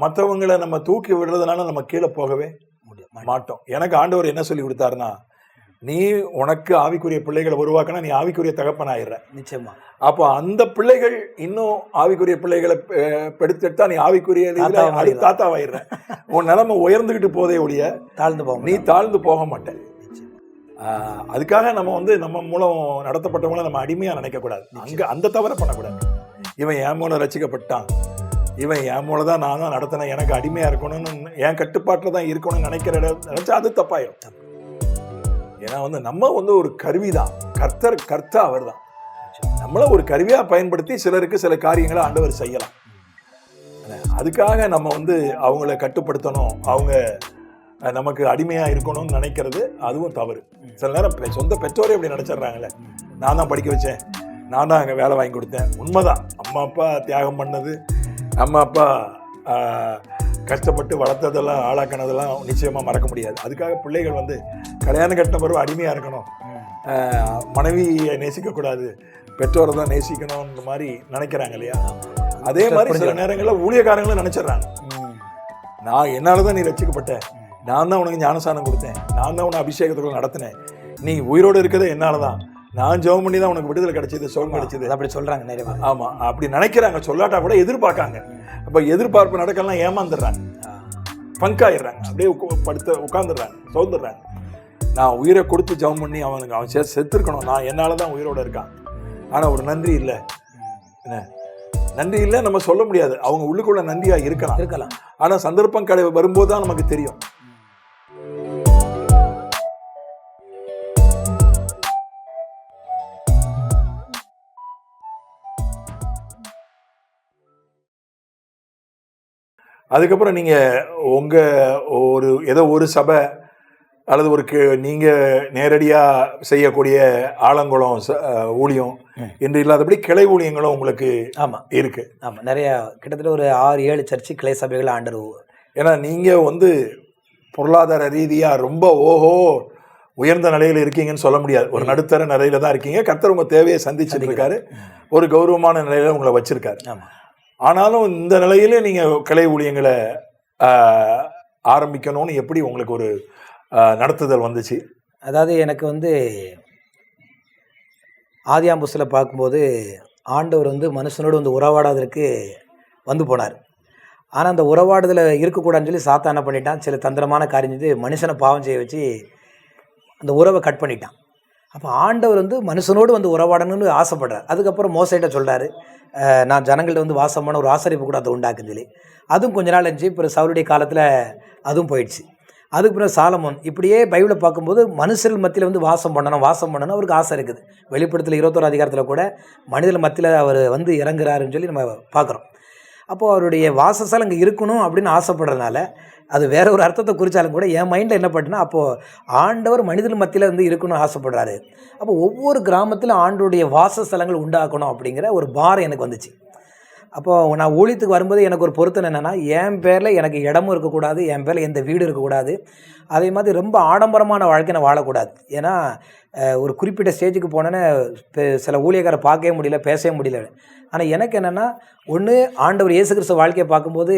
மற்றவங்களை நம்ம தூக்கி விடுறதுனால நம்ம கீழே போகவே மாட்டோம். எனக்கு ஆண்டவர் என்ன சொல்லி கொடுத்தாருன்னா, நீ உனக்கு ஆவிக்குரிய பிள்ளைகளை உருவாக்கினா நீ ஆவிக்குரிய தகப்பன் ஆயிடுற. நிச்சயமா. அப்போ அந்த பிள்ளைகள் இன்னும் ஆவிக்குரிய பிள்ளைகளை பெடுத்துட்டா நீ ஆவிக்குரிய தாத்தாவாயிடுற. உன் நிலைமை உயர்ந்துகிட்டு போதே ஒழிய நீ தாழ்ந்து போக மாட்டேன். அதுக்காக நம்ம நம்ம மூலம் நடத்தப்பட்டவங்கள நம்ம அடிமையா நினைக்க கூடாது. அங்க அந்த தவறை பண்ணக்கூடாது. இவன் என் மூலம் ரசிக்கப்பட்டான், இவன் என் மூலம் தான் நான் தான் நடத்தினேன், எனக்கு அடிமையா இருக்கணும்னு என் கட்டுப்பாட்டில் தான் இருக்கணும்னு நினைச்சா அது தப்பாயிடும். ஏன்னா நம்ம ஒரு கருவி தான். கர்த்தா அவர் தான். நம்மள ஒரு கருவியா பயன்படுத்தி சிலருக்கு சில காரியங்களை ஆண்டவர் செய்யலாம். அதுக்காக நம்ம அவங்கள கட்டுப்படுத்தணும், அவங்க நமக்கு அடிமையா இருக்கணும்னு நினைக்கிறது அதுவும் தவறு. சில நேரம் சொந்த பெற்றோரே அப்படி நினைச்சிடுறாங்கல்ல. நான் தான் படிக்க வச்சேன், நான் தான் அங்கே வேலை வாங்கி கொடுத்தேன். உண்மைதான், அம்மா அப்பா தியாகம் பண்ணது, அம்மா அப்பா கஷ்டப்பட்டு வளர்த்ததெல்லாம் ஆளாக்கினதெல்லாம் நிச்சயமாக மறக்க முடியாது. அதுக்காக பிள்ளைகள் கல்யாணம் கட்டின பிறகு அடிமையாக இருக்கணும், மனைவியை நேசிக்கக்கூடாது, பெற்றோரை தான் நேசிக்கணும்ன்ற மாதிரி நினைக்கிறாங்க இல்லையா? அதே மாதிரி சில நேரங்களில் ஊழியக்காரங்களும் நினைச்சிடறாங்க, நான் என்னால் தான் நீ ரட்சிக்கப்பட்ட, நான் தான் உனக்கு ஞானசானம் கொடுத்தேன், நான் தான் உன்னை அபிஷேகத்துக்குள்ள நடத்தினேன், நீ உயிரோடு இருக்கிறதே என்னால் தான், நான் ஜெபம் பண்ணி தான் உனக்கு விடுதலை கிடைச்சது, சுகம் கிடைச்சது, அப்படி சொல்றாங்க நிறைய பேர். ஆமா, அப்படி நினைக்கிறாங்க. சொல்லாட்டா கூட எதிர்பார்க்காங்க. அப்ப எதிர்பார்ப்பு நடக்கலாம், ஏமாந்துடுறாங்க, பங்காயிடுறாங்க, அப்படியே உட்காந்துடுறாங்க, சோர்ந்துடுறாங்க. நான் உயிரை கொடுத்து ஜெபம் பண்ணி அவன் செத்துருக்கணும், நான் என்னால தான் உயிரோட இருக்கான். ஆனா ஒரு நன்றி இல்லை, என்ன நன்றி இல்லை நம்ம சொல்ல முடியாது. அவங்க உள்ளுக்குள்ள நன்றியா இருக்கலாம். ஆனா சந்தர்ப்பம் வரும்போது தான் நமக்கு தெரியும். அதுக்கப்புறம் நீங்கள் ஏதோ ஒரு சபை அல்லது நீங்கள் நேரடியாக செய்யக்கூடிய ஆலங்குளம் ஊழியம் என்று இல்லாதபடி கிளை ஊழியங்களும் உங்களுக்கு இருக்கு. ஆமாம், நிறைய கிட்டத்தட்ட ஒரு 6-7 சர்ச்சு கிளை சபைகள் ஆண்டர். ஏன்னா நீங்கள் பொருளாதார ரீதியாக ரொம்ப உயர்ந்த நிலையில் இருக்கீங்கன்னு சொல்ல முடியாது. ஒரு நடுத்தர நிலையில தான் இருக்கீங்க. கர்த்தர் உங்கள் தேவையை சந்திச்சுட்டு இருக்காரு, ஒரு கௌரவமான நிலையில உங்களை வச்சிருக்காரு. ஆனாலும் இந்த நிலையில நீங்க கிளை ஊழியங்களை ஆரம்பிக்கணும்னு எப்படி உங்களுக்கு ஒரு நடத்துதல் வந்துச்சு? அதாவது எனக்கு ஆதியாம்புஸ்தல பார்க்கும்போது ஆண்டவர் மனுஷனோடு உறவாடாதற்கு போனார். ஆனால் அந்த உறவாடுதலை இருக்கக்கூடாதுன்னு சொல்லி சாத்தான் என்ன பண்ணிட்டான், சில தந்திரமான காரியம் செஞ்சு மனுஷனை பாவம் செய்ய வச்சு அந்த உறவை கட் பண்ணிட்டான். அப்போ ஆண்டவர் மனுஷனோடு உறவாடணும்னு ஆசைப்படுறார். அதுக்கப்புறம் மோசைட்ட சொல்கிறாரு, நான் ஜனங்கள்ட்ட வாசம் பண்ண ஒரு ஆசரிப்பு கூட அதை உண்டாக்குன்னு சொல்லி. அதுவும் கொஞ்ச நாள் இருந்துச்சு. அப்புறம் சவுலுடைய காலத்தில் அதுவும் போயிடுச்சு. அதுக்கு பிறகு சாலமோன். இப்படியே பைபிளை பார்க்கும்போது மனுஷர்கள் மத்தியில் வாசம் பண்ணணும் அவருக்கு ஆசை இருக்குது. வெளிப்படுத்தல் 21 அதிகாரத்தில் கூட மனிதர்கள் மத்தியில் அவர் இறங்குறாருன்னு சொல்லி நம்ம பார்க்குறோம். அப்போது அவருடைய வாசஸ்தலம் அங்கே இருக்கணும் அப்படின்னு ஆசைப்படுறதுனால அது வேற ஒரு அர்த்தத்தை குறித்தாலும் கூட என் மைண்டில் என்ன பண்ணுன்னா, அப்போது ஆண்டவர் மனிதர்கள் மத்தியில் இருக்கணும்னு ஆசைப்படுறாரு. அப்போ ஒவ்வொரு கிராமத்திலும் ஆண்டோடைய வாசஸ்தலங்கள் உண்டாக்கணும் அப்படிங்கிற ஒரு பாரம் எனக்கு வந்துச்சு. அப்போது நான் ஊழியத்துக்கு வரும்போது எனக்கு ஒரு பொருத்தம் என்னென்னா, என் பேரில் எனக்கு இடமும் இருக்கக்கூடாது, என் பேரில் எந்த வீடு இருக்கக்கூடாது, அதே மாதிரி ரொம்ப ஆடம்பரமான வாழ்க்கை நான் வாழக்கூடாது. ஏன்னா ஒரு குறிப்பிட்ட ஸ்டேஜுக்கு போனேன்னு சில ஊழியக்காரை பார்க்கவே முடியல, பேசவே முடியல. ஆனால் எனக்கு என்னென்னா, ஒன்று ஆண்டவர் இயேசு கிறிஸ்து வாழ்க்கையை பார்க்கும்போது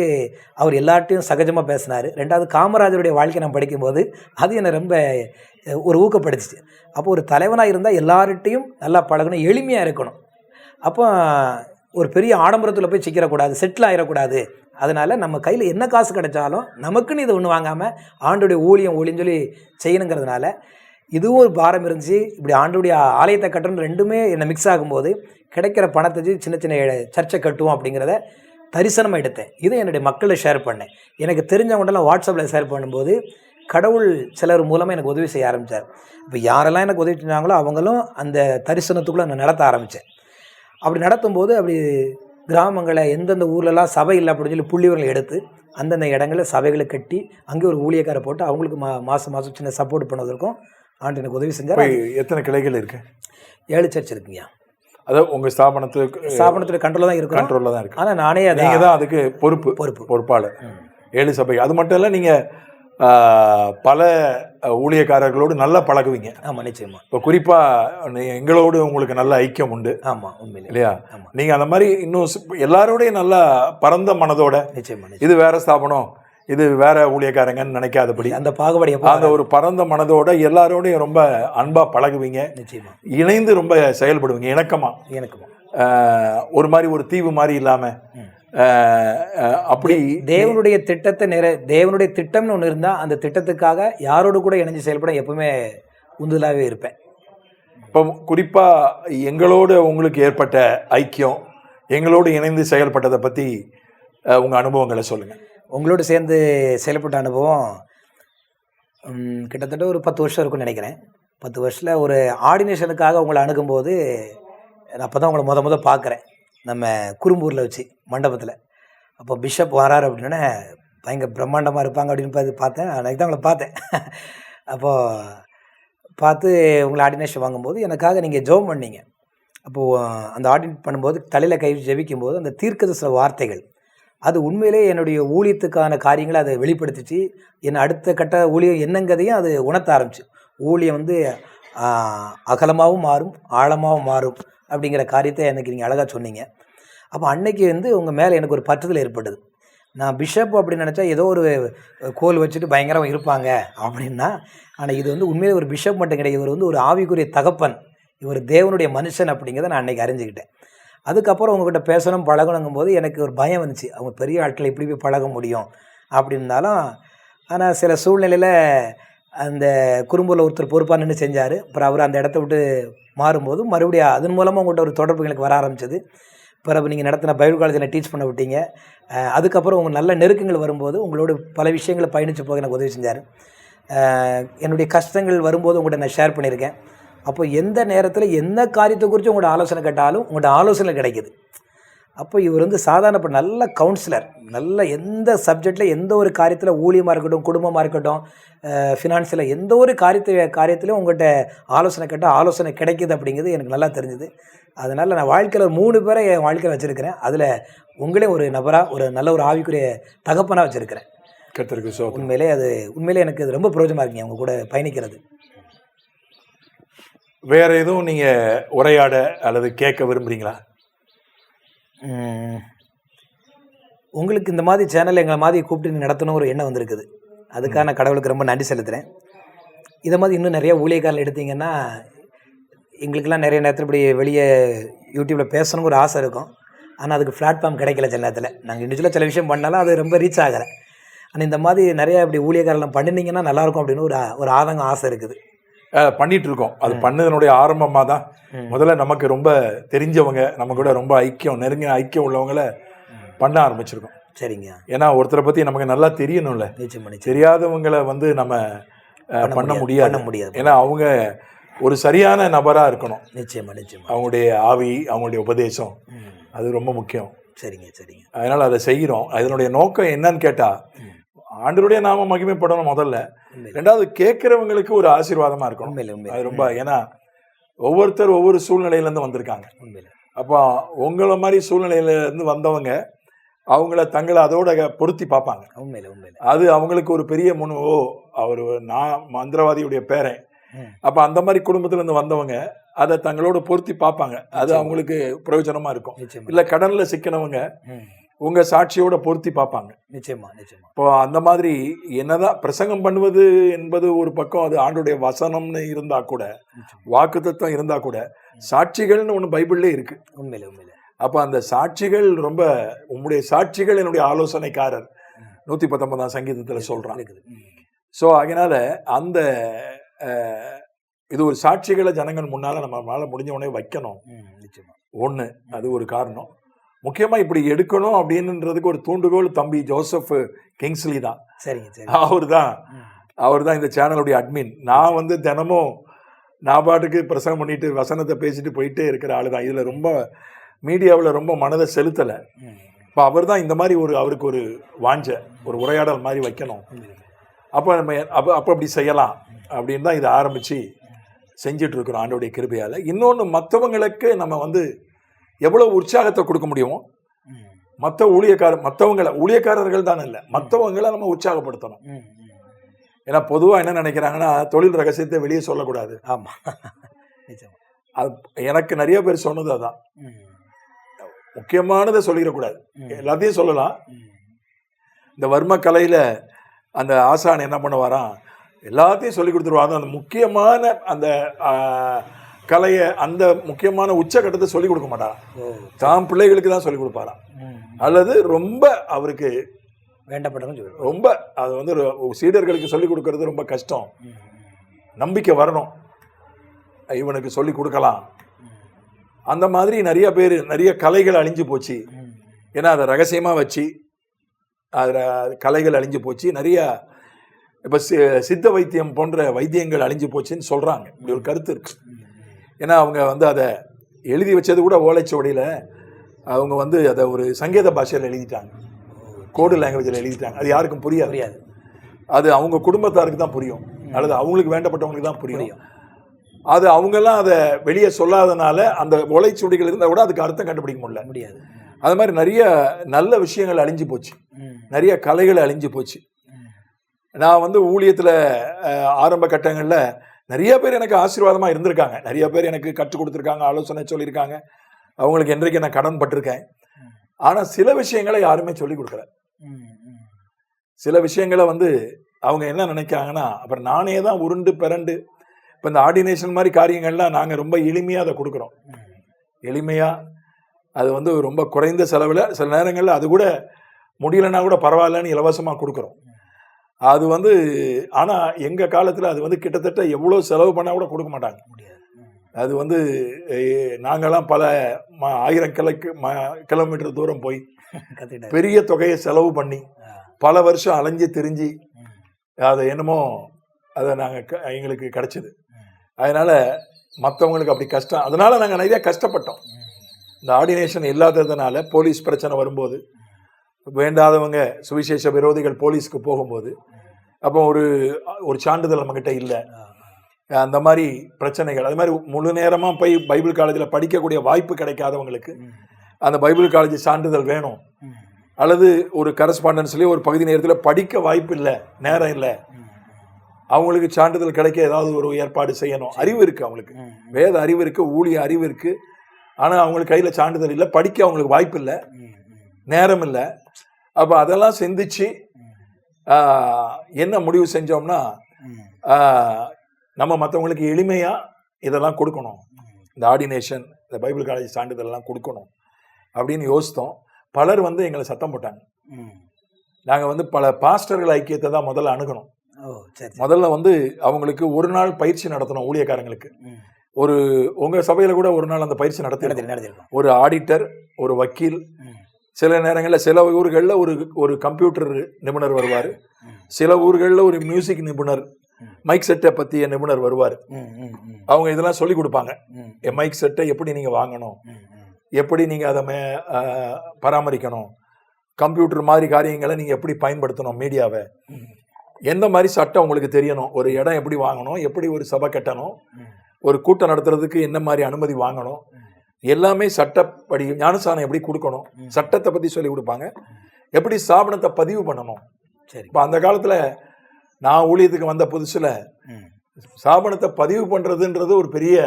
அவர் எல்லார்ட்டையும் சகஜமாக பேசினார். ரெண்டாவது காமராஜருடைய வாழ்க்கையை நான் படிக்கும்போது அது என்னை ரொம்ப ஒரு ஊக்கப்படுத்துச்சு. அப்போ ஒரு தலைவனாக இருந்தால் எல்லார்ட்டையும் நல்லா பழகணும், எளிமையாக இருக்கணும். அப்போ ஒரு பெரிய ஆடம்பரத்தில் போய் சிக்கிடக்கூடாது, செட்டில் ஆகிடக்கூடாது. அதனால் நம்ம கையில் என்ன காசு கிடைச்சாலும் நமக்குன்னு இதை ஒன்று வாங்காமல் ஆண்டோடைய ஊழியம் சொல்லி செய்யணுங்கிறதுனால இதுவும் ஒரு பாரம் இருந்துச்சு. இப்படி ஆண்டோடைய ஆலயத்தை கட்டணும் ரெண்டுமே என்னை மிக்ஸ் ஆகும்போது கிடைக்கிற பணத்தை வச்சு சின்ன சின்ன சர்ச்சை கட்டுவோம் அப்படிங்கிறத தரிசனமாக எடுத்தேன். இதை என்னுடைய மக்களை ஷேர் பண்ணேன். எனக்கு தெரிஞ்சவங்கள்டெல்லாம் வாட்ஸ்அப்பில் ஷேர் பண்ணும்போது கடவுள் சிலர் மூலமாக எனக்கு உதவி செய்ய ஆரம்பித்தார். இப்போ யாரெல்லாம் எனக்கு உதவி செஞ்சாங்களோ அவங்களும் அந்த தரிசனத்துக்குள்ளே நான் நடத்த ஆரம்பித்தேன். அப்படி நடத்தும்போது அப்படி கிராமங்களை எந்தெந்த ஊர்லலாம் சபை இல்லை அப்படின்னு சொல்லி புள்ளிவர்கள் எடுத்து அந்தந்த இடங்களில் சபைகளை கட்டி அங்கே ஒரு ஊழியக்காரை போட்டு அவங்களுக்கு மாதம் சின்ன சப்போர்ட் பண்ணுவதற்கும் ஆண்டு எனக்கு உதவி செஞ்சார். எத்தனை கிளைகள் இருக்கு? 7 சர்ச் இருக்குங்க. அதாவது உங்கள் ஸ்தாபனத்தில் கண்ட்ரோலில் தான் இருக்கும். கண்ட்ரோலில் தான் இருக்குது. ஆனால் நானே நீங்கள் தான் அதுக்கு பொறுப்பாளர். 7 சபை. அது மட்டும் இல்லை, நீங்கள் பல ஊழியக்காரர்களோடு நல்லா பழகுவீங்க. ஆமாம், நிச்சயமா. இப்போ குறிப்பாக எங்களோடு உங்களுக்கு நல்ல ஐக்கியம் உண்டு. ஆமாம், உண்மையிலே இல்லையா? நீங்கள் அந்த மாதிரி இன்னும் எல்லாரோடையும் நல்லா பரந்த மனதோட, நிச்சயமா, இது வேற ஸ்தாபனம், இது வேற ஊழியக்காரங்கன்னு நினைக்காதபடி, அந்த பாகுபாடு அந்த ஒரு பரந்த மனதோட எல்லாரோடையும் ரொம்ப அன்பா பழகுவீங்க. நிச்சயமா. இணைந்து ரொம்ப செயல்படுவீங்க. இணக்கமா ஒரு மாதிரி ஒரு தீவு மாதிரி இல்லாம அப்படி தேவனுடைய திட்டத்தை தேவனுடைய திட்டம்னு ஒன்று இருந்தால் அந்த திட்டத்துக்காக யாரோடு கூட இணைஞ்சு செயல்பட எப்பவுமே உந்துதலாகவே இருப்பேன். இப்போ குறிப்பாக எங்களோடு உங்களுக்கு ஏற்பட்ட ஐக்கியம், எங்களோடு இணைந்து செயல்பட்டதை பற்றி உங்கள் அனுபவங்களை சொல்லுங்கள். உங்களோடு சேர்ந்து செயல்பட்ட அனுபவம் கிட்டத்தட்ட ஒரு 10 வருஷம் இருக்குன்னு நினைக்கிறேன். 10 வருஷத்தில் ஒரு ஆர்டினேஷனுக்காக உங்களை அணுகும்போது அப்போ தான் உங்களை முத பார்க்குறேன், நம்ம குறும்பூரில் வச்சு மண்டபத்தில். அப்போ பிஷப் வராரு அப்படின்னா பயங்கர பிரம்மாண்டமாக இருப்பாங்க அப்படின்னு பார்த்தேன். அன்றைக்கி தான் உங்களை பார்த்தேன். அப்போது பார்த்து உங்களை ஆர்டினேஷன் வாங்கும்போது எனக்காக நீங்கள் ஜெபம் பண்ணீங்க. அப்போது அந்த ஆர்டினேட் பண்ணும்போது தலையில் கை ஜெபிக்கும்போது அந்த தீர்க்கதரிசன வார்த்தைகள் அது உண்மையிலே என்னுடைய ஊழியத்துக்கான காரியங்களை அதை வெளிப்படுத்திச்சு. என் அடுத்த கட்ட ஊழியம் என்னங்கிறதையும் அது உணர்த்த ஆரம்பிச்சு. ஊழியம் வந்து அகலமாகவும் மாறும், ஆழமாகவும் மாறும் அப்படிங்கிற காரியத்தை எனக்கு நீங்கள் அழகாக சொன்னீங்க. அப்போ அன்னைக்கு வந்து உங்கள் மேலே எனக்கு ஒரு பற்றுதல் ஏற்பட்டது. நான் பிஷப் அப்படின்னு நினச்சா ஏதோ ஒரு கோல் வச்சுட்டு பயங்கரமாக இருப்பாங்க அப்படின்னா, ஆனால் இது வந்து உண்மையிலே ஒரு பிஷப் மட்டும் கிடையாது, இவர் வந்து ஒரு ஆவிக்குரிய தகப்பன், இவர் தேவனுடைய மனுஷன் அப்படிங்கிறத நான் அன்றைக்கி அறிஞ்சிக்கிட்டேன். அதுக்கப்புறம் உங்ககிட்ட பேசணும் பழகணுங்கும் போது எனக்கு ஒரு பயம் வந்துச்சு, அவங்க பெரிய ஆட்களை எப்படி போய் பழக முடியும் அப்படின்னாலும். ஆனால் சில சூழ்நிலையில் அந்த குறும்பூரில் ஒருத்தர் பொறுப்பாக நின்று செஞ்சார். அப்புறம் அவர் அந்த இடத்த விட்டு மாறும்போது மறுபடியும் அதன் மூலமாக உங்கள்கிட்ட ஒரு தொடர்பு எனக்கு வர ஆரம்பிச்சது. பிறகு நீங்கள் நடத்தின பைபிள் காலேஜில் டீச் பண்ண விட்டீங்க. அதுக்கப்புறம் உங்கள் நல்ல நெருக்கங்கள் வரும்போது உங்களோட பல விஷயங்களை பயணித்து போக எனக்கு உதவி செஞ்சார். என்னுடைய கஷ்டங்கள் வரும்போது உங்கள்கிட்ட நான் ஷேர் பண்ணியிருக்கேன். அப்போ எந்த நேரத்தில் எந்த காரியத்தை குறித்து உங்களோட ஆலோசனை கேட்டாலும் உங்களோட ஆலோசனை கிடைக்கிது. அப்போ இவர் வந்து சாதாரண நல்ல கவுன்சிலர், நல்ல எந்த சப்ஜெக்டில் எந்த ஒரு காரியத்தில் ஊழியமாக இருக்கட்டும், குடும்பமாக இருக்கட்டும், ஃபினான்ஸில் எந்த ஒரு காரியத்திலையும் உங்கள்கிட்ட ஆலோசனை கேட்டால் ஆலோசனை கிடைக்கிது அப்படிங்கிறது எனக்கு நல்லா தெரிஞ்சுது. அதனால் நான் வாழ்க்கையில் 3 பேரை என் வாழ்க்கையில் வச்சுருக்கிறேன். அதில் உங்களே ஒரு நபராக, ஒரு நல்ல ஒரு ஆவிக்குரிய தகப்பனாக வச்சுருக்கிறேன். உண்மையிலே எனக்கு அது ரொம்ப பிரயோஜனமாக இருக்குங்க அவங்க கூட பயணிக்கிறது. வேறு எதுவும் நீங்கள் உரையாட அல்லது கேட்க விரும்புகிறீங்களா? உங்களுக்கு இந்த மாதிரி சேனல் எங்களை மாதிரி கூப்பிட்டு நடத்தணும் ஒரு எண்ணம் வந்திருக்குது. அதுக்காக நான் கடவுளுக்கு ரொம்ப நன்றி செலுத்துகிறேன். இதை மாதிரி இன்னும் நிறைய ஊழியக்காரர்கள் எடுத்திங்கன்னா எங்களுக்கெல்லாம் நிறைய நேரத்தில் இப்படி வெளியே யூடியூப்பில் பேசணுங்கிற ஒரு ஆசை இருக்கும். ஆனால் அதுக்கு பிளாட்ஃபார்ம் கிடைக்கல. சில நேரத்தில் நாங்கள் இண்டிவிஜுவலாக சில விஷயம் பண்ணாலும் அது ரொம்ப ரீச் ஆகிறேன். ஆனால் இந்த மாதிரி நிறையா இப்படி ஊழியக்காரெல்லாம் பண்ணினீங்கன்னா நல்லாயிருக்கும் அப்படின்னு ஒரு ஆதங்கம், ஆசை இருக்குது. பண்ணிட்டு இருக்கோம். அது பண்ணதனுடைய ஆரம்பமாக தான் முதல்ல நமக்கு ரொம்ப தெரிஞ்சவங்க, நம்ம கூட ரொம்ப நெருங்கிய ஐக்கியம் உள்ளவங்கள பண்ண ஆரம்பிச்சிருக்கோம். சரிங்க. ஏன்னா ஒருத்தரை பற்றி நமக்கு நல்லா தெரியணும்ல. தெரியாதவங்களை வந்து நம்ம பண்ண முடியாது. ஏன்னா அவங்க ஒரு சரியான நபராக இருக்கணும். நிச்சயமா. அவங்களுடைய ஆவி, அவங்களுடைய உபதேசம் அது ரொம்ப முக்கியம். சரிங்க. அதனால் அதை செய்கிறோம். அதனுடைய நோக்கம் என்னன்னு கேட்டால் ஆண்டவருடைய நாம மகிமைப்படணும் முதல்ல. 2வது கேட்குறவங்களுக்கு ஒரு ஆசீர்வாதமாக இருக்கணும். அது ரொம்ப, ஏன்னா ஒவ்வொருத்தர் ஒவ்வொரு சூழ்நிலையிலேருந்து வந்திருக்காங்க. அப்போ உங்களை மாதிரி சூழ்நிலையிலேருந்து வந்தவங்க அவங்கள தங்களை அதோட பொருத்தி பார்ப்பாங்க. அது அவங்களுக்கு ஒரு பெரிய அவர் நான் மந்திரவாதியுடைய பேரன், அப்போ அந்த மாதிரி குடும்பத்திலேருந்து வந்தவங்க அதை தங்களோட பொருத்தி பார்ப்பாங்க. அது அவங்களுக்கு பிரயோஜனமாக இருக்கும். இல்லை கடனில் சிக்கினவங்க உங்கள் சாட்சியோட பொருத்தி பார்ப்பாங்க. நிச்சயமா. இப்போ அந்த மாதிரி என்னதான் பிரசங்கம் பண்ணுவது என்பது ஒரு பக்கம், அது ஆண்டுடைய வசனம்னு இருந்தால் கூட, வாக்குத்தத்தம் இருந்தால் கூட, சாட்சிகள்னு ஒன்று பைபிள்லே இருக்கு. உண்மையிலே. அப்போ அந்த சாட்சிகள் ரொம்ப, உங்களுடைய சாட்சிகள் என்னுடைய ஆலோசனைக்காரர் 119ஆம் சங்கீதத்தில் சொல்கிறான். ஸோ அதனால அந்த இது ஒரு சாட்சிகளை ஜனங்கள் முன்னால் நம்மளால முடிஞ்ச உடனே வைக்கணும். ஒன்று, அது ஒரு காரணம். முக்கியமாக இப்படி எடுக்கணும் அப்படின்றதுக்கு ஒரு தூண்டுகோல் தம்பி ஜோசப் கிங்ஸ்லி தான். அவர் தான் இந்த சேனலுடைய அட்மின். நான் வந்து தினமும் நான் பாட்டுக்கு பிரசங்கம் பண்ணிட்டு வசனத்தை பேசிட்டு போயிட்டே இருக்கிற ஆளு தான். இதில் ரொம்ப மீடியாவில் ரொம்ப மனதை செலுத்தலை. இப்போ அவர் தான் இந்த மாதிரி அவருக்கு ஒரு வாஞ்ச ஒரு உரையாடல் மாதிரி வைக்கணும். அப்போ நம்ம அப்போ அப்படி செய்யலாம் அப்படின்னு தான் இதை ஆரம்பித்து செஞ்சிட்டு இருக்கிறோம் ஆண்டவருடைய கிருபையால். இன்னொன்று, மற்றவங்களுக்கு நம்ம வந்து எவ்வளோ உற்சாகத்தை கொடுக்க முடியுமோ, மற்றவங்களை ஊழியக்காரர்கள் தானே இல்லை, மற்றவங்களை நம்ம உற்சாகப்படுத்தணும். ஏன்னா பொதுவாக என்ன நினைக்கிறாங்கன்னா தொழில் ரகசியத்தை வெளியே சொல்லக்கூடாது. ஆமாம், நிச்சயமா. அது எனக்கு நிறைய பேர் சொன்னது அதான். முக்கியமானதை சொல்லிடக்கூடாது, எல்லாத்தையும் சொல்லலாம். இந்த வர்ம கலையில் அந்த ஆசான் என்ன பண்ணுவாராம், எல்லாத்தையும் சொல்லி கொடுத்துருவாங்க. அந்த முக்கியமான அந்த கலையை, அந்த முக்கியமான உச்சக்கட்டத்தை சொல்லிக் கொடுக்க மாட்டாராம். தாம் பிள்ளைகளுக்கு தான் சொல்லிக் கொடுப்பாராம். அல்லது ரொம்ப அவருக்கு வேண்டப்பட்டவங்க ரொம்ப அது வந்து சீடர்களுக்கு சொல்லிக் கொடுக்கறது ரொம்ப கஷ்டம். நம்பிக்கை வரணும், இவனுக்கு சொல்லி கொடுக்கலாம். அந்த மாதிரி நிறைய பேர், நிறைய கலைகள் அழிஞ்சு போச்சு. ஏன்னா அதை ரகசியமாக வச்சு அதில் கலைகள் அழிஞ்சு போச்சு. நிறைய இப்போ சித்த வைத்தியம் போன்ற வைத்தியங்கள் அழிஞ்சு போச்சுன்னு சொல்கிறாங்க. இப்படி ஒரு கருத்து இருக்கு. ஏன்னா அவங்க வந்து அதை எழுதி வச்சது கூட ஓலைச்சுவடியில் அவங்க வந்து அதை ஒரு சங்கேத பாஷையில் எழுதிட்டாங்க, கோடு லாங்குவேஜில் எழுதிட்டாங்க. அது யாருக்கும் புரியாது. அது அவங்க குடும்பத்தாருக்கு தான் புரியும், அல்லது அவங்களுக்கு வேண்டப்பட்டவங்களுக்கு தான் புரியும். அது அவங்கெல்லாம் அதை வெளியே சொல்லாதனால அந்த ஓலைச்சுவடிகள் இருந்தால் கூட அதுக்கு அர்த்தம் கண்டுபிடிக்க முடியாது. அது மாதிரி நிறைய நல்ல விஷயங்கள் அழிஞ்சு போச்சு, நிறைய கலைகள் அழிஞ்சு போச்சு. நான் வந்து ஊழியத்தில் ஆரம்ப கட்டங்களில் நிறைய பேர் எனக்கு ஆசீர்வாதமாக இருந்திருக்காங்க, நிறைய பேர் எனக்கு கற்றுக் கொடுத்துருக்காங்க, ஆலோசனை சொல்லியிருக்காங்க. அவங்களுக்கு என்றைக்கு நான் கடன் பட்டிருக்கேன். ஆனால் சில விஷயங்களை யாருமே சொல்லிக் கொடுக்கல. சில விஷயங்களை வந்து அவங்க என்ன நினைக்கிறாங்கன்னா, அப்புறம் நானே தான் உருண்டு பிறண்டு. இப்போ இந்த ஆர்டினேஷன் மாதிரி காரியங்கள்லாம் நாங்கள் ரொம்ப எளிமையாக அதை கொடுக்குறோம். எளிமையாக அது வந்து ரொம்ப குறைந்த செலவில், சில நேரங்களில் அது கூட முடியலைன்னா கூட பரவாயில்லன்னு இலவசமாக கொடுக்குறோம். அது வந்து ஆனால் எங்கள் காலத்தில் அது வந்து கிட்டத்தட்ட எவ்வளோ செலவு பண்ணால் கூட கொடுக்க மாட்டாங்க. அது வந்து நாங்கள்லாம் பல 1000 கிலோமீட்டர் தூரம் போய் பெரிய தொகையை செலவு பண்ணி பல வருஷம் அலைஞ்சு திரிஞ்சு அதை என்னமோ அதை நாங்கள் எங்களுக்கு கிடச்சிது. அதனால் மற்றவங்களுக்கு அப்படி கஷ்டம், அதனால் நாங்கள் நிறையா கஷ்டப்பட்டோம். இந்த ஆர்டினேஷன் இல்லாததுனால போலீஸ் பிரச்சனை வரும்போது, வேண்டாதவங்க சுவிசேஷ விரோதிகள் போலீஸ்க்கு போகும்போது, அப்போ ஒரு சான்றிதழ் நம்மக்கிட்ட இல்லை, அந்த மாதிரி பிரச்சனைகள். அது மாதிரி முழு நேரமாக போய் பைபிள் காலேஜில் படிக்கக்கூடிய வாய்ப்பு கிடைக்காதவங்களுக்கு அந்த பைபிள் காலேஜ் சான்றிதழ் வேணும். அல்லது ஒரு கரஸ்பாண்டன்ஸ்லேயே ஒரு பகுதி நேரத்தில் படிக்க வாய்ப்பு இல்லை, நேரம் இல்லை, அவங்களுக்கு சான்றிதழ் கிடைக்க ஏதாவது ஒரு ஏற்பாடு செய்யணும். அறிவு இருக்குது அவங்களுக்கு, வேத அறிவு இருக்குது, ஊழிய அறிவு இருக்குது. ஆனால் அவங்களுக்கு கையில் சான்றிதழ் இல்லை, படிக்க அவங்களுக்கு வாய்ப்பு இல்லை, நேரம் இல்லை. அப்போ அதெல்லாம் சிந்திச்சு என்ன முடிவு செஞ்சோம்னா, நம்ம மற்றவங்களுக்கு எளிமையாக இதெல்லாம் கொடுக்கணும், இந்த ஆர்டினேஷன், இந்த பைபிள் காலேஜ் சான்றிதழ்லாம் கொடுக்கணும் அப்படின்னு யோசித்தோம். பலர் வந்து எங்களை சத்தம் போட்டாங்க. நாங்கள் வந்து பல பாஸ்டர்கள் ஐக்கியத்தை தான் முதல்ல அணுகணும். முதல்ல வந்து அவங்களுக்கு ஒரு நாள் பயிற்சி நடத்தணும் ஊழியக்காரங்களுக்கு. உங்கள் சபையில் கூட ஒரு நாள் அந்த பயிற்சி நடத்தி ஒரு ஆடிட்டர், ஒரு வக்கீல், சில நேரங்களில் சில ஊர்களில் ஒரு கம்ப்யூட்டர் நிபுணர் வருவார், சில ஊர்களில் ஒரு மியூசிக் நிபுணர், மைக் செட்டை பற்றிய நிபுணர் வருவார். அவங்க இதெல்லாம் சொல்லி கொடுப்பாங்க. மைக் செட்டை எப்படி நீங்கள் வாங்கணும், எப்படி நீங்கள் அதை பராமரிக்கணும், கம்ப்யூட்டர் மாதிரி காரியங்களை நீங்கள் எப்படி பயன்படுத்தணும், மீடியாவை எந்த மாதிரி சட்டம் உங்களுக்கு தெரியணும், ஒரு இடம் எப்படி வாங்கணும், எப்படி ஒரு சபை கட்டணும், ஒரு கூட்டம் நடத்துறதுக்கு என்ன மாதிரி அனுமதி வாங்கணும், எல்லாமே சட்டப்படி ஞானஸ்தானம் எப்படி கொடுக்கணும், சட்டத்தை பற்றி சொல்லி கொடுப்பாங்க. எப்படி ஸ்தாபனத்தை பதிவு பண்ணணும். சரி, இப்போ அந்த காலத்தில் நான் ஊழியத்துக்கு வந்த புதுசில் ஸ்தாபனத்தை பதிவு பண்ணுறதுன்றது ஒரு பெரிய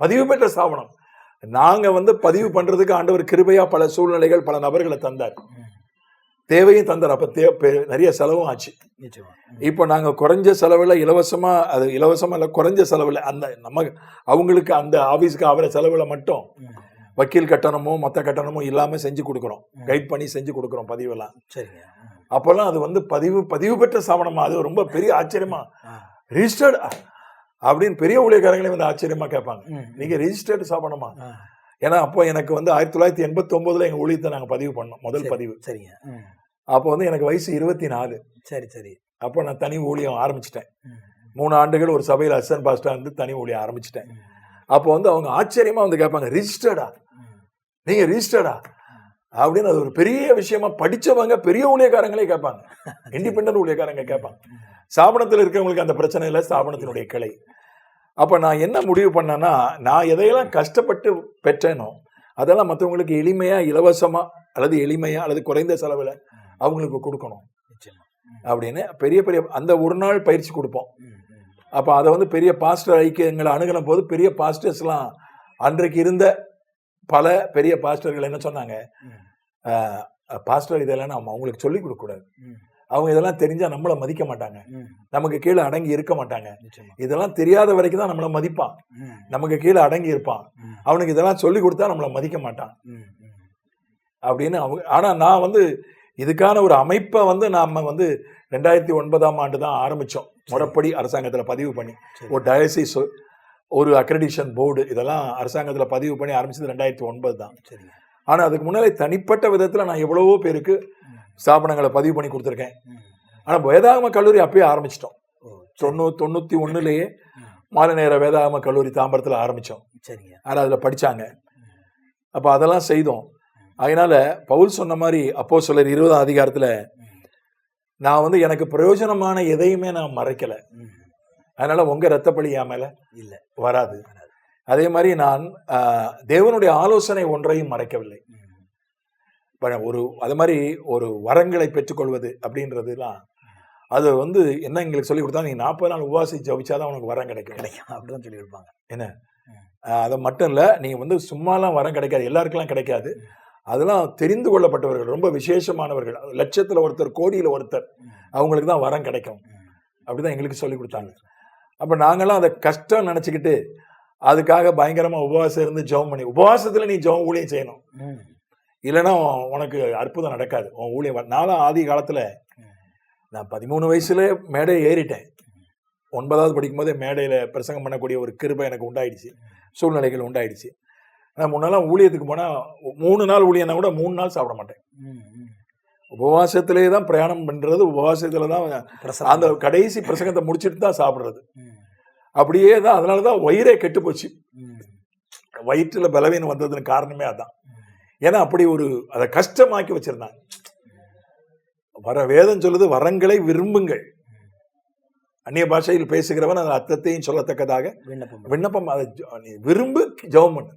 பதிவு பெற்ற ஸ்தாபனம். நாங்கள் வந்து பதிவு பண்ணுறதுக்கு ஆண்டவர் கிருபையாக பல சூழ்நிலைகள், பல நபர்களை தந்தார், தேவையும் தந்தார். அப்போ நிறைய செலவும் ஆச்சு. இப்போ நாங்கள் குறைஞ்ச செலவில் இலவசமாக, அது இலவசமாக இல்லை, குறைஞ்ச செலவில் அந்த அவங்களுக்கு அந்த ஆஃபீஸுக்கு ஆகிற செலவில் மட்டும் வக்கீல் கட்டணமோ மற்ற கட்டணமோ இல்லாமல் செஞ்சு கொடுக்குறோம், கைட் பண்ணி செஞ்சு கொடுக்குறோம் பதிவெல்லாம். சரிங்க. அப்போல்லாம் அது வந்து பதிவு பெற்ற ஸ்தாபனமா, அது ரொம்ப பெரிய ஆச்சரியமா, ரிஜிஸ்டர்டு அப்படின்னு பெரிய ஊழியக்காரங்களே வந்து ஆச்சரியமாக கேட்பாங்க, நீங்கள் ரிஜிஸ்டர்டு ஸ்தாபனமா? ஏன்னா அப்போ எனக்கு வந்து 1989 எங்கள் ஊழியத்தை நாங்கள் பதிவு பண்ணோம், முதல் பதிவு. சரிங்க. அப்போ வந்து எனக்கு வயசு 24. சரி. அப்போ நான் தனி ஊழியம் ஆரம்பிச்சிட்டேன். 3 ஆண்டுகள் ஒரு சபையில் அசிஸ்டன்ட் பாஸ்டரா இருந்து தனி ஊழியம் ஆரம்பிச்சிட்டேன். அப்போ வந்து அவங்க ஆச்சரியமாக வந்து கேட்பாங்க, ரிஜிஸ்டர்டா, நீங்கள் ரிஜிஸ்டர்டா அப்படின்னு. அது ஒரு பெரிய விஷயமா படித்தவங்க பெரிய ஊழியக்காரங்களே கேட்பாங்க, இண்டிபெண்டன்ட் ஊழியக்காரங்க கேட்பாங்க. ஸ்தாபனத்தில் இருக்கிறவங்களுக்கு அந்த பிரச்சனை இல்லை, ஸ்தாபனத்தினுடைய கிளை. அப்போ நான் என்ன முடிவு பண்ணேன்னா, நான் எதையெல்லாம் கஷ்டப்பட்டு பெற்றேனோ அதெல்லாம் மற்றவங்களுக்கு எளிமையாக, இலவசமாக, அல்லது எளிமையாக அல்லது குறைந்த செலவில் அவங்களுக்கு கொடுக்கணும். அப்படின்னு பெரிய பெரிய அந்த ஒரு நாள் பயிற்சி கொடுப்போம். அப்போ அதை வந்து பெரிய பாஸ்டர் ஐக்கியங்களை அணுகின போது பெரிய பாஸ்டர்ஸ்லாம் அன்றைக்கு இருந்த பல பெரிய பாஸ்டர்கள் என்ன சொன்னாங்க, பாஸ்டர் இதெல்லாம் நம்ம அவங்களுக்கு சொல்லிக் கொடுக்கக்கூடாது, அவங்க இதெல்லாம் தெரிஞ்சா நம்மளை மதிக்க மாட்டாங்க, நமக்கு கீழே அடங்கி இருக்க மாட்டாங்க, இதெல்லாம் தெரியாத வரைக்கும் தான் நம்மளை மதிப்பான், நமக்கு கீழே அடங்கி இருப்பான், அவனுக்கு இதெல்லாம் சொல்லி கொடுத்தா நம்மளை மதிக்க மாட்டான் அப்படின்னு அவங்க. ஆனா நான் வந்து இதுக்கான ஒரு அமைப்பை வந்து நாம வந்து 2009ஆம் ஆண்டு தான் ஆரம்பிச்சோம். முறைப்படி அரசாங்கத்துல பதிவு பண்ணி ஒரு டயசிஸ், ஒரு அக்ரெடிஷன் போர்டு, இதெல்லாம் அரசாங்கத்துல பதிவு பண்ணி ஆரம்பிச்சது 2009 தான். ஆனா அதுக்கு முன்னாலே தனிப்பட்ட விதத்துல நான் எவ்வளவோ பேருக்கு ஸ்தாபனங்களை பதிவு பண்ணி கொடுத்துருக்கேன். ஆனா வேதாகம கல்லூரி அப்பயே ஆரம்பிச்சிட்டோம். 91 மாலை நேர வேதாகம கல்லூரி தாம்பரத்துல ஆரம்பிச்சோம். ஆனா அதுல படிச்சாங்க. அப்ப அதெல்லாம் செய்தோம். அதனால பவுல் சொன்ன மாதிரி அப்போஸ்தலர் 20ஆம் அதிகாரத்துல நான் வந்து எனக்கு பிரயோஜனமான எதையுமே நான் மறைக்கல, அதனால உங்க ரத்தப்பழி என் மேல இல்ல வராது. அதே மாதிரி நான் தேவனுடைய ஆலோசனை ஒன்றையும் மறைக்கவில்லை. ஒரு அது மாதிரி ஒரு வரங்களை பெற்றுக்கொள்வது அப்படின்றதுலாம் அது வந்து என்ன எங்களுக்கு சொல்லி கொடுத்தா, நீ 40 நாள் உபவாசி ஜபிச்சாதான் உனக்கு வரம் கிடைக்கும் அப்படிதான் சொல்லி கொடுப்பாங்க. என்ன அதை மட்டும் இல்ல, நீ வந்து சும்மாலாம் வரம் கிடைக்காது, எல்லாருக்கெல்லாம் கிடைக்காது, அதெல்லாம் தெரிந்து கொள்ளப்பட்டவர்கள், ரொம்ப விசேஷமானவர்கள், லட்சத்துல ஒருத்தர், கோடியில ஒருத்தர், அவங்களுக்கு தான் வரம் கிடைக்கும் அப்படிதான் எங்களுக்கு சொல்லி கொடுத்தாங்க. அப்ப நாங்கெல்லாம் அதை கஷ்டம் நினைச்சுக்கிட்டு அதுக்காக பயங்கரமா உபவாசம் இருந்து ஜெபம் பண்ணி, உபவாசத்துல நீ ஜெபம் ஊழியம் செய்யணும், இல்லைன்னா உனக்கு அற்புதம் நடக்காது உன் ஊழியம். நானும் ஆதி காலத்துல நான் 13 வயசுல மேடை ஏறிட்டேன். 9வது படிக்கும் போதே மேடையில பிரசங்கம் பண்ணக்கூடிய ஒரு கிருபை எனக்கு உண்டாயிடுச்சு, சூழ்நிலைகள் உண்டாயிடுச்சு. நான் முன்னெல்லாம் ஊழியத்துக்கு போனா 3 நாள் ஊழியம்னா கூட 3 நாள் சாப்பிட மாட்டேன். உபவாசத்திலே தான் பிரயாணம் பண்றது, உபவாசத்துல தான் அந்த கடைசி பிரசங்கத்தை முடிச்சுட்டு தான் சாப்பிடுறது. அப்படியே தான், அதனாலதான் வயிறே கெட்டு போச்சு. வயிற்றுல பலவீனம் வந்ததுன்னு காரணமே அதான். ஏன்னா அப்படி ஒரு அதை கஷ்டமாக்கி வச்சிருந்தாங்க. வேதம் சொல்லுது, வரங்களை விரும்புங்கள், அந்நிய பாஷையில் பேசுகிறவன் அந்த அர்த்தத்தையும் சொல்லத்தக்கதாக விண்ணப்பம், அதை விரும்பு, ஜெபம் பண்ணு.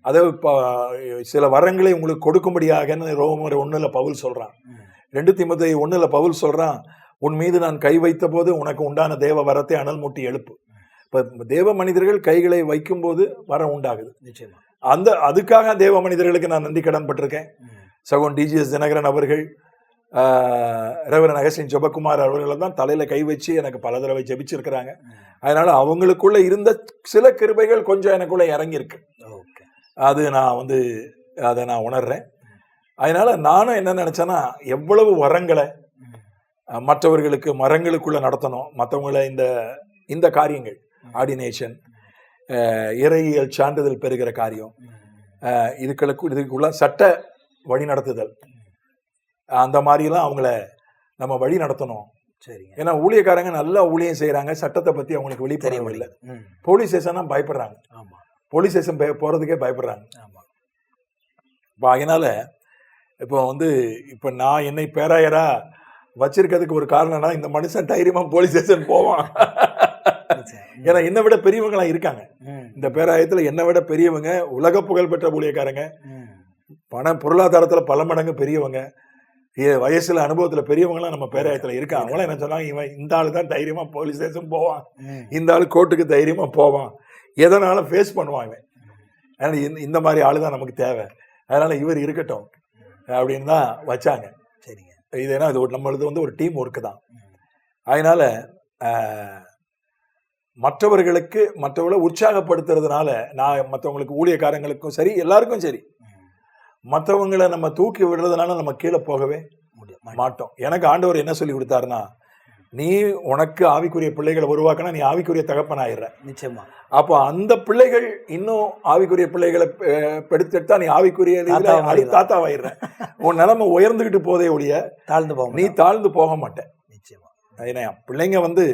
அதை சில வரங்களை உங்களுக்கு கொடுக்கும்படியாக ரோமர் 1 பவுல் சொல்றான். 2 தீமோத்தேயு 1 பவுல் சொல்றான், உன் மீது நான் கை வைத்த போது உனக்கு உண்டான தேவ வரத்தை அனல் மூட்டி எழுப்பு. இப்ப தேவ மனிதர்கள் கைகளை வைக்கும் போது வரம் உண்டாகுது. நிச்சயமா அதுக்காக தேவ மனிதர்களுக்கு நான் நன்றி கடன் பட்டிருக்கேன். சகோன் டிஜிஎஸ் தினகரன் அவர்கள், ரெவரன் அகஸ்டின் ஜெபக்குமார் அவர்கள் தான் தலையில கை வச்சு எனக்கு பல தடவை ஜெபிச்சிருக்கிறாங்க. அதனால அவங்களுக்குள்ள இருந்த சில கிருபைகள் கொஞ்சம் எனக்குள்ள இறங்கியிருக்கு. அது நான் வந்து அதை நான் உணர்றேன். அதனால நானும் என்ன நினைச்சேன்னா, எவ்வளவு வரங்களை மற்றவர்களுக்கு மரங்களுக்குள்ள நடத்தணும், மற்றவங்களை இந்த காரியங்கள், ஆர்டினேஷன், இறையியல் சான்றிதழ் பெறுகிற காரியம், இதுக்குள்ள சட்ட வழி நடத்துதல், அந்த மாதிரிலாம் அவங்கள நம்ம வழி நடத்தணும். சரி, ஏன்னா ஊழியக்காரங்க நல்லா ஊழியம் செய்யறாங்க, சட்டத்தை பத்தி அவங்களுக்கு வெளிப்படையும் இல்லை. போலீஸ் ஸ்டேஷன்னா பயப்படுறாங்க, போலீஸ் ஸ்டேஷன் போறதுக்கே பயப்படுறாங்க. அதனால இப்போ வந்து இப்போ நான் என்னை பேராயரா வச்சிருக்கிறதுக்கு ஒரு காரணம்னா, இந்த மனுஷன் தைரியமா போலீஸ் ஸ்டேஷன் போவான். ஏன்னா என்னை விட பெரியவங்களா இருக்காங்க இந்த பேராயத்துல, என்னை விட பெரியவங்க, உலக புகழ் பெற்ற ஊழியக்காரங்க, பொருளாதாரத்துல பல மடங்கு பெரியவங்க, வயசுல அனுபவத்துல பெரியவங்களாம் நம்ம பேராயத்துல இருக்காங்க. அவங்களாம் என்ன சொன்னாங்க, இவன் இந்த ஆளு தான் தைரியமா போலீஸ் ஸ்டேஷன் போவான், இந்த ஆளு கோர்ட்டுக்கு தைரியமா போவான், எதனாலும் ஃபேஸ் பண்ணுவாங்க. அதனால இந்த மாதிரி ஆளு தான் நமக்கு தேவை, அதனால இவர் இருக்கட்டும் அப்படின்னு தான் வச்சாங்க. சரிங்க, இது ஏன்னா இது நம்மளது வந்து ஒரு டீம் ஒர்க்கு தான். அதனால மற்றவர்களை உற்சாகப்படுத்துறதுனால, நான் மற்றவங்களுக்கு ஊழியக்காரங்களுக்கும் சரி, எல்லாருக்கும் சரி, மற்றவங்களை நம்ம தூக்கி விடுறதுனால நம்ம கீழே போகவே மாட்டோம். எனக்கு ஆண்டவர் என்ன சொல்லி கொடுத்தாருன்னா, நீ உனக்கு ஆவிக்குரிய பிள்ளைகளை உருவாக்கினா நீ ஆவிக்குரிய தகப்பன் ஆயிடுற. நிச்சயமா. அப்போ அந்த பிள்ளைகள் இன்னும் ஆவிக்குரிய பிள்ளைகளை பெடுத்துட்டா நீ ஆவிக்குரிய தாத்தாவாயிடுற. உன் நிலைமை உயர்ந்துகிட்டு போதே ஒழிய நீ தாழ்ந்து போக மாட்டேன். நிச்சயமா. ஏன்னா பிள்ளைங்க வந்து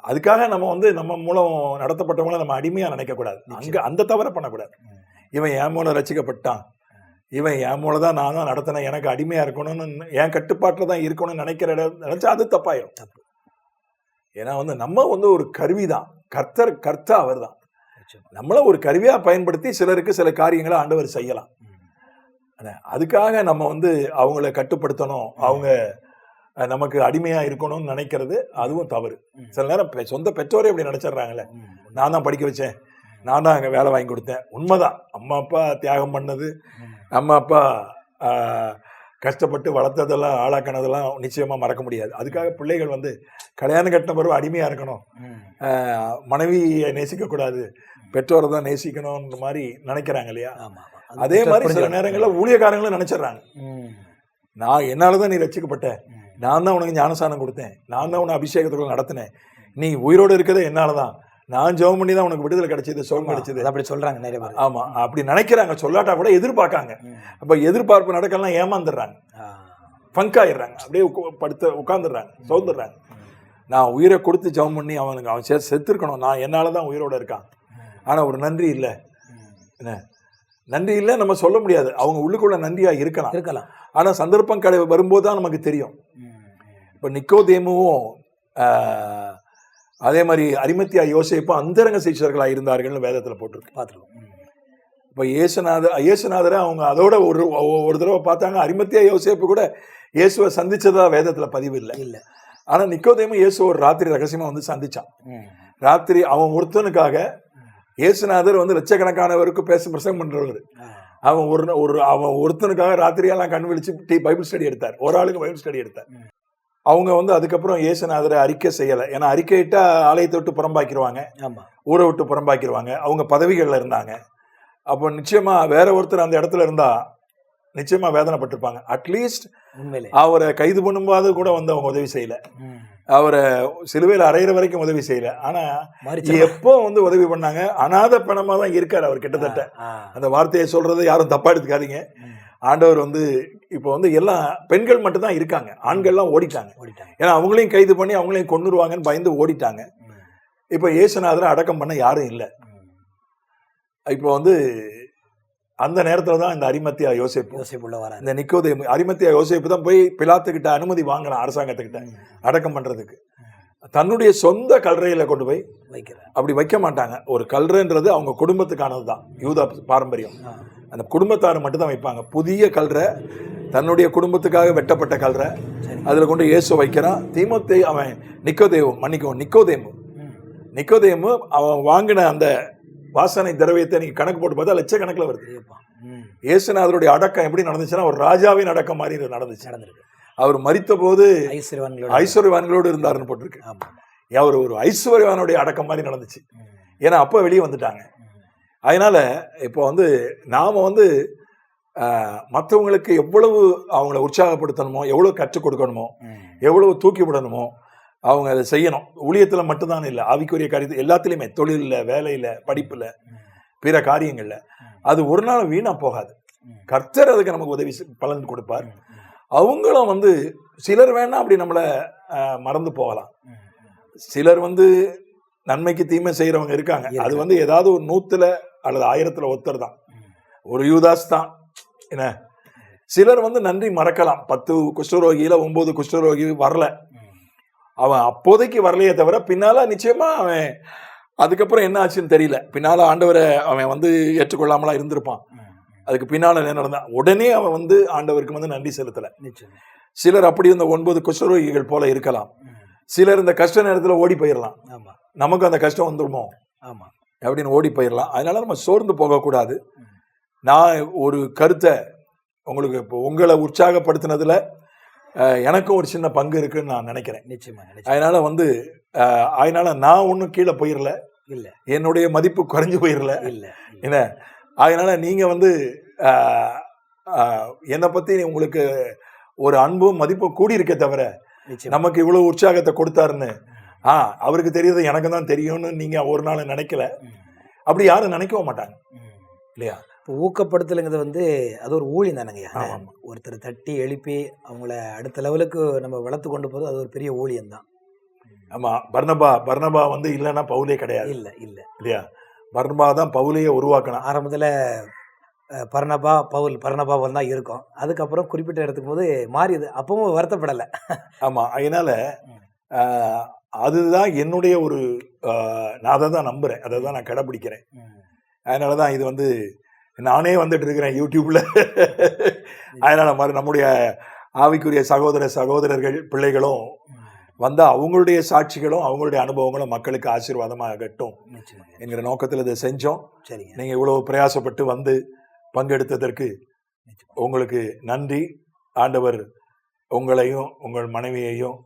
அதுக்காக நம்ம வந்து நம்ம மூலம் நடத்தப்பட்டவங்கள நம்ம அடிமையா நினைக்க கூடாது. அங்க அந்த தவற பண்ணக்கூடாது. இவன் என் மூலம் ரசிக்கப்பட்டான், இவன் என் மூலம் தான் நான் தான் நடத்தினேன், எனக்கு அடிமையா இருக்கணும்னு, என் கட்டுப்பாட்டில் தான் இருக்கணும்னு நினைச்சா அது தப்பாயிரும். தப்பு. ஏன்னா வந்து நம்ம வந்து ஒரு கருவி தான், கர்த்தா அவர் தான். நம்மள ஒரு கருவியா பயன்படுத்தி சிலருக்கு சில காரியங்களை ஆண்டவர் செய்யலாம். அதுக்காக நம்ம வந்து அவங்கள கட்டுப்படுத்தணும், அவங்க நமக்கு அடிமையா இருக்கணும்னு நினைக்கிறது அதுவும் தவறு. சில நேரம் சொந்த பெற்றோரே இப்படி நினைச்சிடுறாங்கல்ல, நான் தான் படிக்க வச்சேன், நான் தான் அங்கே வேலை வாங்கி கொடுத்தேன். உண்மைதான், அம்மா அப்பா தியாகம் பண்ணது, அம்மா அப்பா கஷ்டப்பட்டு வளர்த்ததெல்லாம் ஆளாக்கினதெல்லாம் நிச்சயமா மறக்க முடியாது. அதுக்காக பிள்ளைகள் வந்து கல்யாணம் கட்டின பிறகு அடிமையா இருக்கணும், மனைவியை நேசிக்கக்கூடாது, பெற்றோரை தான் நேசிக்கணும்ன்ற மாதிரி நினைக்கிறாங்க இல்லையா? அதே மாதிரி சில நேரங்களில் ஊழியக்காரங்களும் நினைச்சிடறாங்க, நான் என்னாலதான் நீ ரட்சிக்கப்பட்ட, நான் தான் உனக்கு ஞானசானம் கொடுத்தேன், நான் தான் உன்னை அபிஷேகத்துக்குள்ள நடத்தினேன், நீ உயிரோடு இருக்கிறதே என்னாலதான், நான் ஜெபம் பண்ணி தான் உனக்கு விடுதலை கிடைச்சது, சுகம் கிடைச்சது, அப்படி சொல்றாங்க நிறைய பேர். ஆமா, அப்படி நினைக்கிறாங்க. சொல்லாட்டா கூட எதிர்பார்க்காங்க. அப்ப எதிர்பார்ப்பு நடக்கலாம் ஏமாந்துடுறாங்க, பங்காயிடுறாங்க, அப்படியே உட்காந்துடுறாங்க, சோர்ந்துடுறாங்க. நான் உயிரை கொடுத்து ஜெபம் பண்ணி அவன் செத்துருக்கணும், நான் என்னாலதான் உயிரோட இருக்கான், ஆனா ஒரு நன்றி இல்லை. என்ன நன்றி இல்லை நம்ம சொல்ல முடியாது, அவங்க உள்ளுக்குள்ள நன்றியா இருக்கலாம். ஆனா சந்தர்ப்பம் வரும்போது தான் நமக்கு தெரியும். இப்ப நிக்கோதேமுவும் அதே மாதிரி அரிமத்தியா யோசேப்பும் அந்தரங்க சீஷர்களாக இருந்தார்கள்னு வேதத்துல போட்டிருக்கு, பார்த்துருக்கோம். இப்போ இயேசுநாதரை அவங்க அதோட ஒரு தடவை பார்த்தாங்க. அரிமத்தியா யோசேப்பு கூட இயேசுவை சந்திச்சதா வேதத்துல பதிவு இல்லை. ஆனா நிக்கோதேமும் இயேசு ஒரு ராத்திரி ரகசியமா வந்து சந்திச்சான். ராத்திரி அவன் ஒருத்தனுக்காக, இயேசுநாதர் வந்து லட்சக்கணக்கானவருக்கு பிரசங்கம் பண்றவர், அவன் ஒருத்தனுக்காக ராத்திரியெல்லாம் கண் விழிச்சு பைபிள் ஸ்டடி எடுத்தார், ஒரு ஆளுக்கு பைபிள் ஸ்டடி எடுத்தார். அவங்க வந்து அதுக்கப்புறம் இயேசுநாதரை அறிக்கை செய்யலை, ஏன்னா அறிக்கையிட்டா ஆலயத்தை விட்டு புறம்பாக்கிடுவாங்க, ஊரை விட்டு புறம்பாக்கிடுவாங்க, அவங்க பதவிகளில் இருந்தாங்க. அப்போ நிச்சயமா வேற ஒருத்தர் அந்த இடத்துல இருந்தா நிச்சயமா வேதனைப்பட்டிருப்பாங்க. அட்லீஸ்ட் அவரை கைது பண்ணும்போது கூட வந்து அவங்க உதவி செய்யல, அவரை சிலுவையில் அறையிற வரைக்கும் உதவி செய்யல. ஆனா எப்போ வந்து உதவி பண்ணாங்க, அநாத பணமா தான் இருக்காரு அவர் கிட்டத்தட்ட. அந்த வார்த்தையை சொல்றது யாரும் தப்பா எடுத்துக்காதீங்க. ஆண்டவர் வந்து இப்போ வந்து எல்லாம் பெண்கள் மட்டும் தான் இருக்காங்க, ஆண்கள்லாம் ஓடிட்டாங்க. ஏன்னா அவங்களையும் கைது பண்ணி அவங்களையும் கொன்னுருவாங்கன்னு பயந்து ஓடிட்டாங்க. இப்போ இயேசுநாதரை அடக்கம் பண்ண யாரும் இல்லை. இப்போ வந்து அந்த நேரத்துல தான் இந்த அரிமத்தியா யோசேப்பு இந்த நிக்கோதேமு, அரிமத்தியா யோசேப்பு தான் போய் பிலாத்துக்கிட்ட அனுமதி வாங்கினான் அரசாங்கத்துக்கிட்ட அடக்கம் பண்றதுக்கு. தன்னுடைய சொந்த கல்லறையில கொண்டு போய் அப்படி வைக்க மாட்டாங்க. ஒரு கல்லறைன்றது அவங்க குடும்பத்துக்கானது தான், யூதா பாரம்பரியம். அந்த குடும்பத்தார் மட்டும் தான் வைப்பாங்க. புதிய கல்லறை, தன்னுடைய குடும்பத்துக்காக வெட்டப்பட்ட கல்லறை, அதுல கொண்டு இயேசு வைக்கிறான். அவன் நிக்கோதேமு அவன் வாங்கின அந்த வாசனை திரவியத்தை நீங்க கணக்கு போட்டு பார்த்தா லட்சக்கணக்கில் வருது. இயேசுநாதருடைய அடக்கம் எப்படி நடந்துச்சுன்னா ஒரு ராஜாவின் அடக்கம் மாதிரி நடந்துச்சு. அவர் மரித்த போது ஐஸ்வர்யவான்களோடு இருந்தாருன்னு போட்டிருக்கு. அவர் ஒரு ஐஸ்வர்யவானுடைய அடக்கம் மாதிரி நடந்துச்சு, ஏன்னா அப்ப வெளியே வந்துட்டாங்க. அதனால இப்போ வந்து நாம வந்து மற்றவங்களுக்கு எவ்வளவு அவங்கள உற்சாகப்படுத்தணுமோ, எவ்வளவு கற்றுக் கொடுக்கணுமோ, எவ்வளவு தூக்கி விடணுமோ அவங்க அதை செய்யணும். ஊழியத்துல மட்டும்தான் இல்லை, ஆவிக்குரிய காரியத்தில் எல்லாத்துலேயுமே, தொழிலில், வேலையில, படிப்புல, பிற காரியங்கள்ல அது ஒரு நாள் வீணா போகாது. கர்த்தர் அதுக்கு நமக்கு உதவி பலன் கொடுப்பார். அவங்களும் வந்து சிலர் வேணா அப்படி நம்மளை மறந்து போகலாம். சிலர் வந்து நன்மைக்கு தீமை செய்யறவங்க இருக்காங்க. அது வந்து ஏதாவது ஒரு 100 அல்லது 1000 ஒருத்தர் தான், ஒரு யூதாஸ் தான். என்ன சிலர் வந்து நன்றி மறக்கலாம். 10 குஷ்டரோகியில 9 குஷ்டரோகி வரல, அவன் அப்போதைக்கு வரலையே தவிர பின்னால நிச்சயமா அவன் அதுக்கப்புறம் என்ன ஆச்சுன்னு தெரியல. பின்னால ஆண்டவரை அவன் வந்து ஏற்றுக்கொள்ளாமலா இருந்திருப்பான். அதுக்கு பின்னால என்ன நடந்தா உடனே அவன் வந்து ஆண்டவருக்கு வந்து நன்றி செலுத்தல. சிலர் அப்படி இந்த 9 குஷ்டரோகிகள் போல இருக்கலாம். சிலர் இந்த கஷ்ட நேரத்துல ஓடி போயிடலாம், நமக்கு அந்த கஷ்டம் வந்துருமோ அப்படின்னு ஓடி போயிடலாம். அதனால நம்ம சோர்ந்து போகக்கூடாது. நான் ஒரு கருத்தை உங்களுக்கு, இப்போ உங்களை உற்சாகப்படுத்தினதுல எனக்கும் ஒரு சின்ன பங்கு இருக்குன்னு நான் நினைக்கிறேன். நிச்சயமா. அதனால வந்து அதனால நான் ஒன்றும் கீழே போயிடல, இல்லை என்னுடைய மதிப்பு குறைஞ்சு போயிடல, இல்லை என்ன. அதனால நீங்க வந்து என்னை பத்தி உங்களுக்கு ஒரு அன்பும் மதிப்பும் கூடி இருக்க தவிர நமக்கு இவ்வளவு உற்சாகத்தை கொடுத்தாருன்னு அவருக்கு தெரியுது எனக்கு தான் தெரியும்னு நீங்க ஒரு நாள் நினைக்கல. அப்படி யாரும் நினைக்கவும் மாட்டாங்க இல்லையா? இப்போ ஊக்கப்படுத்தலுங்கிறது வந்து அது ஒரு ஊழியம் தானேங்கய்யா. ஒருத்தர் தட்டி எழுப்பி அவங்கள அடுத்த லெவலுக்கு நம்ம வளர்த்து கொண்டு போகிறது அது ஒரு பெரிய ஊழியம் தான். ஆமா, பர்னபா வந்து இல்லைன்னா பவுலே கிடையாது. இல்லை இல்லை இல்லையா? பர்னபா தான் பவுலையே உருவாக்கணும். ஆரம்பத்தில் பர்னபாவல் தான் இருக்கும். அதுக்கப்புறம் குறிப்பிட்ட இடத்துக்கு போது மாறியது, அப்பவும் வருத்தப்படலை. ஆமா, அதனால அதுதான் என்னுடைய ஒரு நான் அதை தான் நம்புறேன், அதை தான் நான் கடைபிடிக்கிறேன். அதனால தான் இது வந்து நானே வந்துட்டு இருக்கிறேன் யூடியூப்ல. அதனால மாதிரி நம்முடைய ஆவிக்குரிய சகோதரர்கள் பிள்ளைகளும் வந்தா அவங்களுடைய சாட்சிகளும் அவங்களுடைய அனுபவங்களும் மக்களுக்கு ஆசீர்வாதமாகட்டும் என்கிற நோக்கத்தில் இதை செஞ்சோம். சரிங்க. நீங்க இவ்வளவு பிரயாசப்பட்டு வந்து பங்கெடுத்ததற்கு உங்களுக்கு நன்றி. ஆண்டவர் உங்களையும் உங்கள் மனைவியையும்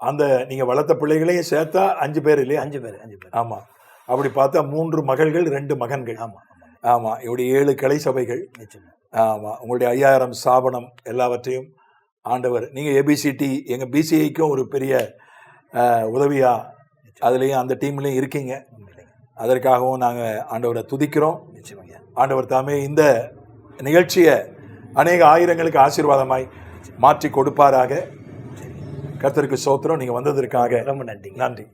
அந்த நீங்க வளர்த்த பிள்ளைகளையும் சேர்த்தா 5 பேர் இல்லையா? 5 பேர். ஆமா, அப்படி பார்த்தா 3 மகள்கள் 2 மகன்கள். ஆமா ஆமா, இப்படி 7 கிளை சபைகள். ஆமா, உங்களுடைய 5000 ஸ்தாபனம் எல்லாவற்றையும் ஆண்டவர், நீங்க ஏபிசிடி எங்க பிசிஐக்கும் ஒரு பெரிய உதவியா அதுலேயும் அந்த டீம்லையும் இருக்கீங்க. அதற்காகவும் நாங்கள் ஆண்டவரை துதிக்கிறோம். ஆண்டவர் தாமே இந்த நிகழ்ச்சியை அநேக ஆயிரங்களுக்கு ஆசீர்வாதமாய் மாற்றி கொடுப்பாராக. கர்த்தருக்கு ஸ்தோத்திரம். நீங்கள் வந்ததற்காக ரொம்ப நன்றி. நன்றி.